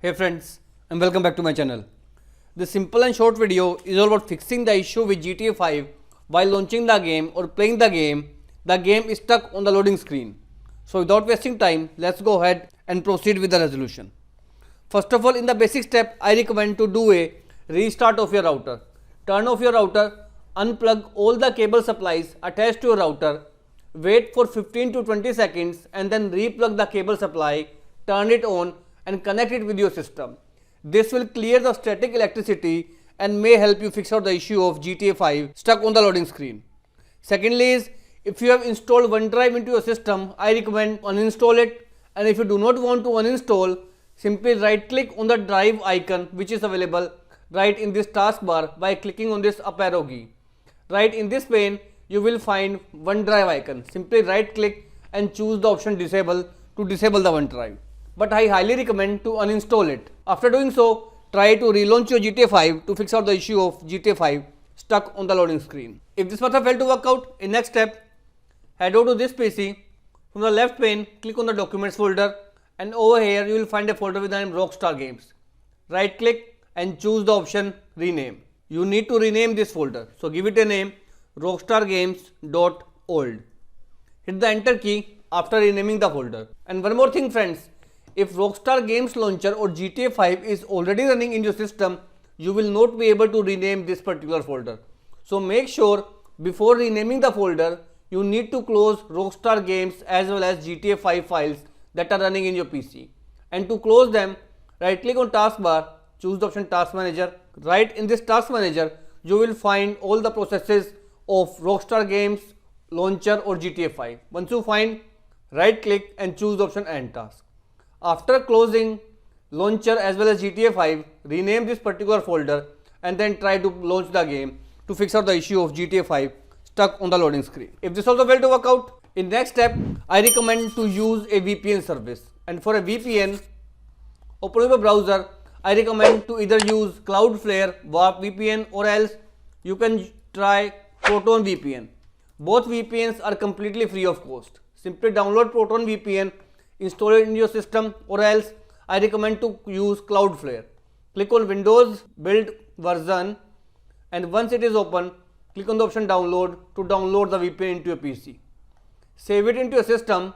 Hey friends, and welcome back to my channel. This simple and short video is all about fixing the issue with GTA 5 while launching the game or playing the game. The game is stuck on the loading screen. So without wasting time, let's go ahead and proceed with the resolution. First of all, in the basic step, I recommend to do a restart of your router. Turn off your router, unplug all the cable supplies attached to your router, wait for 15 to 20 seconds and then replug the cable supply, turn it on and connect it with your system. This will clear the static electricity and may help you fix out the issue of GTA 5 stuck on the loading screen. Secondly is, if you have installed OneDrive into your system, I recommend uninstall it, and if you do not want to uninstall, simply right click on the drive icon which is available right in this taskbar by clicking on this up arrow key. Right in this pane, you will find OneDrive icon. Simply right click and choose the option disable to disable the OneDrive. But I highly recommend to uninstall it. After doing so, try to relaunch your GTA 5 to fix out the issue of GTA 5 stuck on the loading screen. If this method failed to work out, in next step, head over to this PC. From the left pane, click on the documents folder and over here you will find a folder with the name Rockstar Games. Right click and choose the option rename. You need to rename this folder. So give it a name rockstargames.old. Hit the enter key after renaming the folder. And one more thing friends, if Rockstar Games Launcher or GTA 5 is already running in your system, you will not be able to rename this particular folder. So make sure before renaming the folder, you need to close Rockstar Games as well as GTA 5 files that are running in your PC. And to close them, right click on taskbar, choose the option Task Manager. Right in this Task Manager, you will find all the processes of Rockstar Games Launcher or GTA 5. Once you find, right click and choose the option End Task. After closing Launcher as well as GTA 5, rename this particular folder and then try to launch the game to fix out the issue of GTA 5 stuck on the loading screen. If this also failed to work out, in next step, I recommend to use a VPN service. And for a VPN, open up a browser. I recommend to either use Cloudflare, Warp VPN, or else you can try Proton VPN. Both VPNs are completely free of cost. Simply download Proton VPN, install it in your system, or else I recommend to use Cloudflare. Click on Windows build version and once it is open, click on the option download to download the VPN into your PC. Save it into your system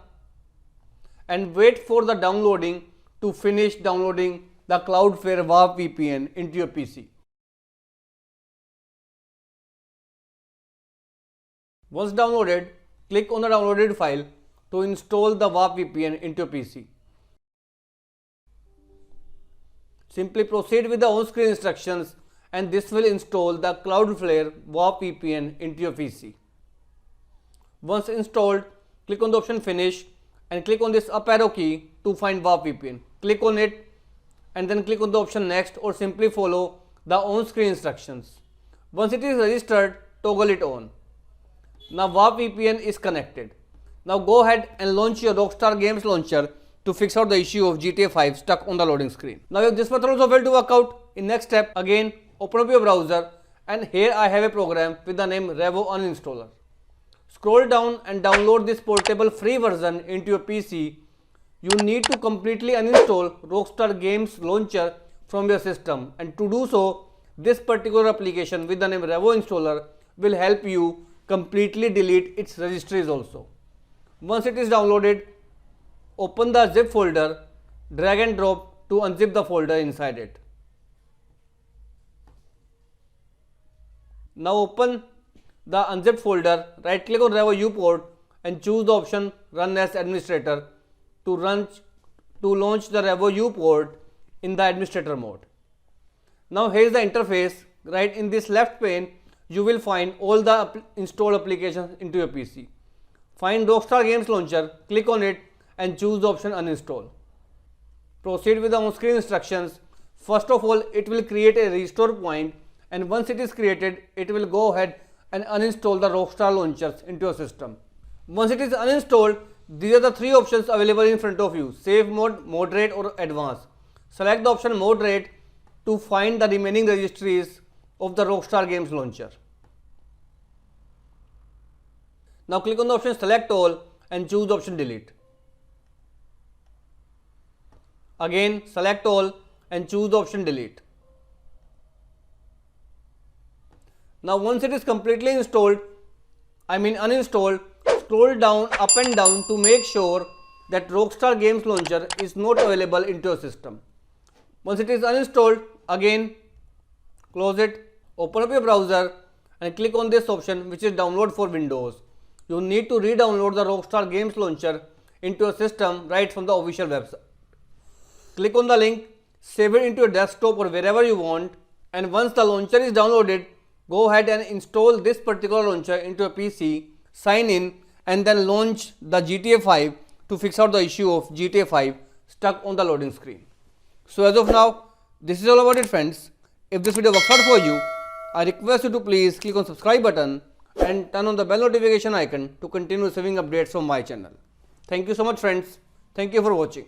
and wait for the downloading to finish downloading the Cloudflare Warp VPN into your PC. Once downloaded, click on the downloaded file to install the Warp VPN into your PC. Simply proceed with the on-screen instructions and this will install the Cloudflare Warp VPN into your PC. Once installed, click on the option Finish and click on this up arrow key to find Warp VPN. Click on it and then click on the option Next or simply follow the on-screen instructions. Once it is registered, toggle it on. Now Warp VPN is connected. Now go ahead and launch your Rockstar Games Launcher to fix out the issue of GTA 5 stuck on the loading screen. Now if this method also failed to work out, in next step again open up your browser and here I have a program with the name Revo Uninstaller. Scroll down and download this portable free version into your PC. You need to completely uninstall Rockstar Games Launcher from your system, and to do so, this particular application with the name Revo Installer will help you completely delete its registries also. Once it is downloaded, open the zip folder, drag and drop to unzip the folder inside it. Now open the unzipped folder, right click on Revo U-port and choose the option Run as Administrator to launch the Revo U-port in the administrator mode. Now here is the interface. Right in this left pane, you will find all the installed applications into your PC. Find Rockstar Games Launcher, click on it and choose the option Uninstall. Proceed with the on-screen instructions. First of all, it will create a restore point and once it is created, it will go ahead and uninstall the Rockstar launchers into your system. Once it is uninstalled, these are the three options available in front of you: Safe Mode, Moderate or Advanced. Select the option Moderate to find the remaining registries of the Rockstar Games Launcher. Now click on the option Select All and choose the option Delete. Again select all and choose the option delete. Now once it is completely installed, uninstalled, scroll down up and down to make sure that Rockstar Games Launcher is not available into your system. Once it is uninstalled, again close it, open up your browser and click on this option which is download for Windows. You need to re-download the Rockstar Games Launcher into your system right from the official website. Click on the link, save it into your desktop or wherever you want, and once the launcher is downloaded, go ahead and install this particular launcher into your PC, sign in and then launch the GTA 5 to fix out the issue of GTA 5 stuck on the loading screen. So as of now, this is all about it friends. If this video works out for you, I request you to please click on subscribe button and turn on the bell notification icon to continue receiving updates from my channel. Thank you so much friends. Thank you for watching.